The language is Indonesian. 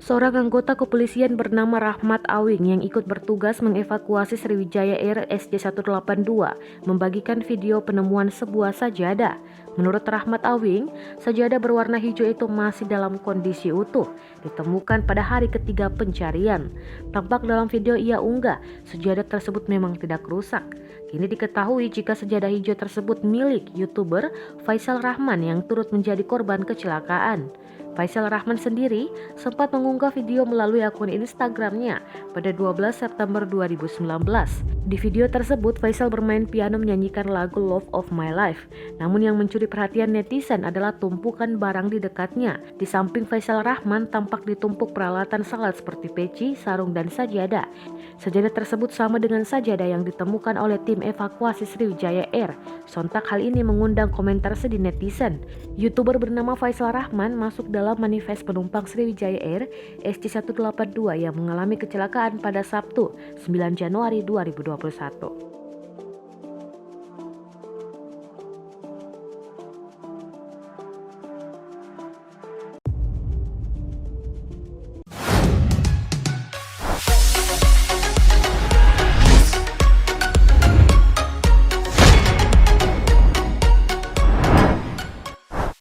Seorang anggota kepolisian bernama Rahmat Awing yang ikut bertugas mengevakuasi Sriwijaya Air SJ182 membagikan video penemuan sebuah sajadah. Menurut Rahmat Awing, sajadah berwarna hijau itu masih dalam kondisi utuh, ditemukan pada hari ketiga pencarian. Tampak dalam video ia unggah, sajadah tersebut memang tidak rusak. Kini diketahui jika sajadah hijau tersebut milik YouTuber Faisal Rahman yang turut menjadi korban kecelakaan. Faisal Rahman sendiri sempat mengunggah video melalui akun Instagramnya pada 12 September 2019. Di video tersebut, Faisal bermain piano menyanyikan lagu Love of My Life. Namun yang mencuri perhatian netizen adalah tumpukan barang di dekatnya. Di samping Faisal Rahman tampak ditumpuk peralatan salat seperti peci, sarung, dan sajadah. Sajadah tersebut sama dengan sajadah yang ditemukan oleh tim evakuasi Sriwijaya Air. Sontak hal ini mengundang komentar sedih netizen. YouTuber bernama Faisal Rahman masuk dalam manifest penumpang Sriwijaya Air SJ182 yang mengalami kecelakaan pada Sabtu 9 Januari 2021.